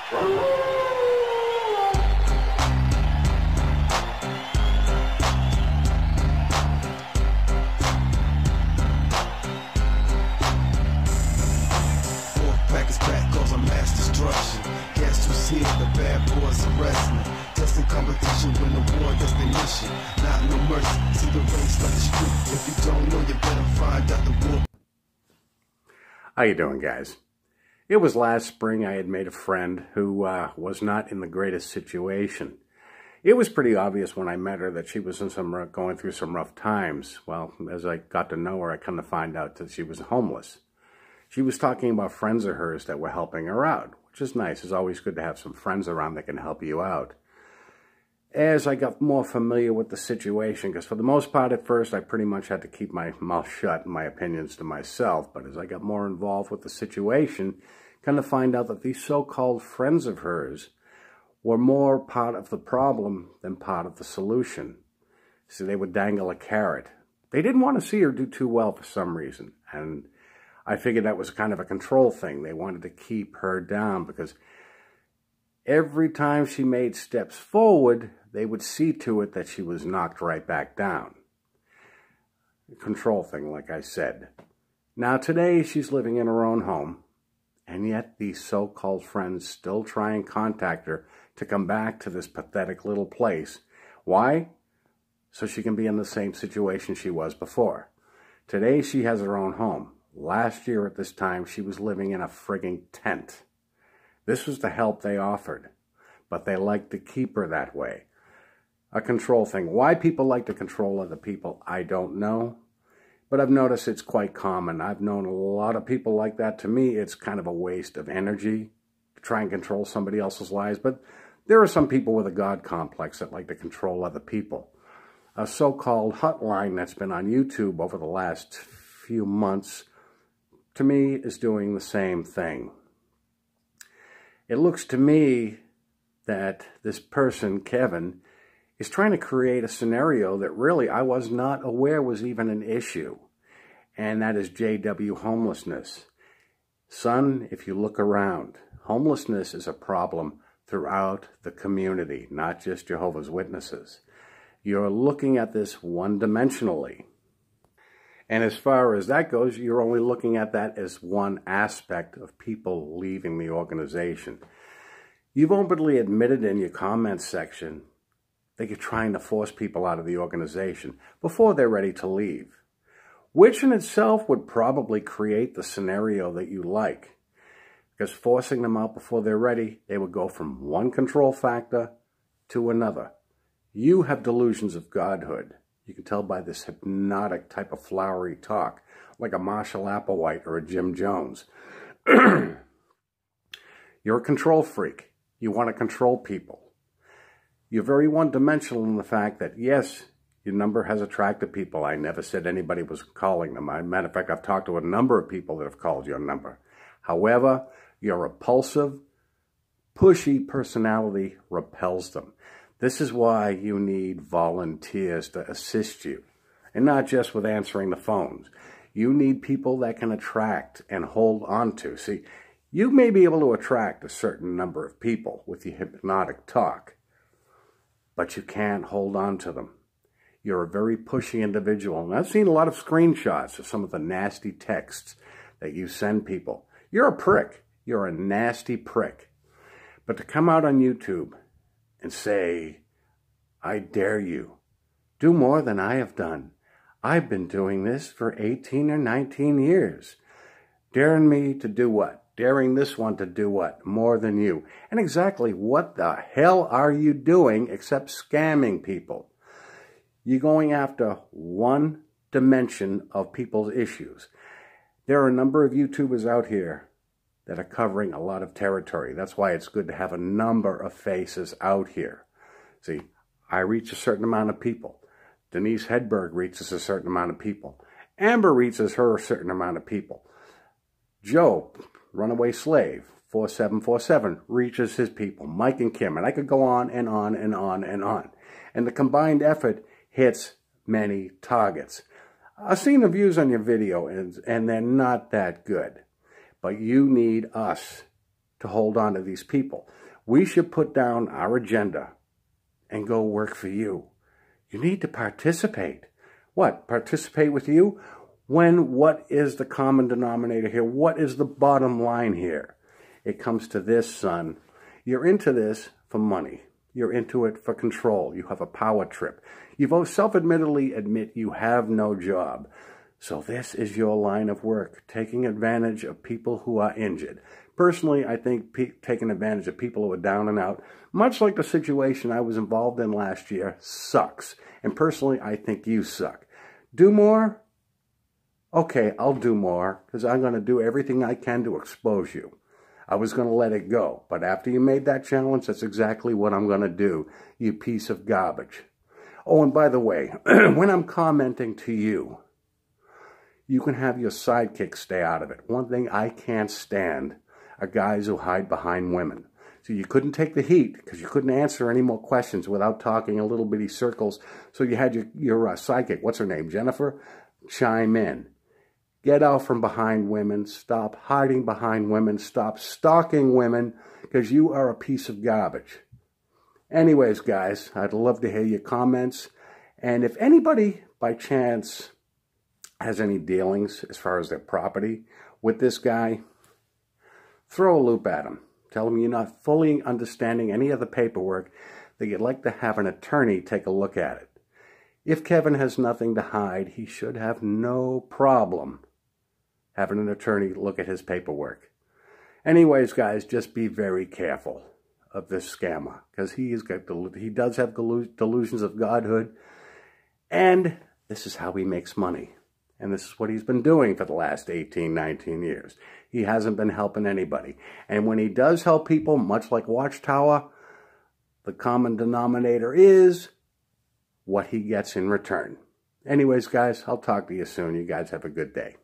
Pack is back, cause I'm mass destruction. Guess who's here? The bad boys are wrestling. Testing competition, win the war, that's their mission. Not no mercy, see the race like the street. If you don't know, you better find out the war. How you doing, guys? It was last spring I had made a friend who was not in the greatest situation. It was pretty obvious when I met her that she was going through some rough times. Well, as I got to know her, I kind of find out that she was homeless. She was talking about friends of hers that were helping her out, which is nice. It's always good to have some friends around that can help you out. As I got more familiar with the situation, because for the most part at first I pretty much had to keep my mouth shut and my opinions to myself, but as I got more involved with the situation, kind of find out that these so-called friends of hers were more part of the problem than part of the solution. So they would dangle a carrot. They didn't want to see her do too well for some reason, and I figured that was kind of a control thing. They wanted to keep her down because every time she made steps forward, they would see to it that she was knocked right back down. A control thing, like I said. Now today, she's living in her own home, and yet these so-called friends still try and contact her to come back to this pathetic little place. Why? So she can be in the same situation she was before. Today, she has her own home. Last year at this time, she was living in a frigging tent. This was the help they offered, but they like to keep her that way. A control thing. Why people like to control other people, I don't know, but I've noticed it's quite common. I've known a lot of people like that. To me, it's kind of a waste of energy to try and control somebody else's lives, but there are some people with a God complex that like to control other people. A so-called hotline that's been on YouTube over the last few months, to me, is doing the same thing. It looks to me that this person, Kevin, is trying to create a scenario that really I was not aware was even an issue, and that is JW homelessness. Son, if you look around, homelessness is a problem throughout the community, not just Jehovah's Witnesses. You're looking at this one-dimensionally. And as far as that goes, you're only looking at that as one aspect of people leaving the organization. You've openly admitted in your comments section that you're trying to force people out of the organization before they're ready to leave, which in itself would probably create the scenario that you like. Because forcing them out before they're ready, they would go from one control factor to another. You have delusions of godhood. You can tell by this hypnotic type of flowery talk, like a Marshall Applewhite or a Jim Jones. You're a control freak. You want to control people. You're very one-dimensional in the fact that, yes, your number has attracted people. I never said anybody was calling them. As a matter of fact, I've talked to a number of people that have called your number. However, your repulsive, pushy personality repels them. This is why you need volunteers to assist you, and not just with answering the phones. You need people that can attract and hold on to. See, you may be able to attract a certain number of people with your hypnotic talk, but you can't hold on to them. You're a very pushy individual, and I've seen a lot of screenshots of some of the nasty texts that you send people. You're a prick. You're a nasty prick. But to come out on YouTube and say, I dare you, do more than I have done. I've been doing this for 18 or 19 years. Daring me to do what? Daring this one to do what? More than you. And exactly what the hell are you doing except scamming people? You're going after one dimension of people's issues. There are a number of YouTubers out here that are covering a lot of territory. That's why it's good to have a number of faces out here. See, I reach a certain amount of people. Denise Hedberg reaches a certain amount of people. Amber reaches her a certain amount of people. Joe, Runaway Slave, 4747, reaches his people. Mike and Kim, and I could go on and on and on and on. And the combined effort hits many targets. I've seen the views on your video, and they're not that good. But you need us to hold on to these people. We should put down our agenda and go work for you. You need to participate. What? Participate with you? What is the common denominator here? What is the bottom line here? It comes to this, son. You're into this for money. You're into it for control. You have a power trip. You've self-admittedly admit you have no job. So this is your line of work, taking advantage of people who are injured. Personally, I think taking advantage of people who are down and out, much like the situation I was involved in last year, sucks. And personally, I think you suck. Do more? Okay, I'll do more, because I'm going to do everything I can to expose you. I was going to let it go, but after you made that challenge, that's exactly what I'm going to do, you piece of garbage. Oh, and by the way, when I'm commenting to you, you can have your sidekick stay out of it. One thing I can't stand are guys who hide behind women. So you couldn't take the heat because you couldn't answer any more questions without talking in little bitty circles. So you had your sidekick, what's her name, Jennifer, chime in. Get out from behind women. Stop hiding behind women. Stop stalking women because you are a piece of garbage. Anyways, guys, I'd love to hear your comments. And if anybody, by chance, has any dealings as far as their property with this guy, throw a loop at him. Tell him you're not fully understanding any of the paperwork, that you'd like to have an attorney take a look at it. If Kevin has nothing to hide, he should have no problem having an attorney look at his paperwork. Anyways, guys, just be very careful of this scammer, because he does have delusions of godhood, and this is how he makes money. And this is what he's been doing for the last 18, 19 years. He hasn't been helping anybody. And when he does help people, much like Watchtower, the common denominator is what he gets in return. Anyways, guys, I'll talk to you soon. You guys have a good day.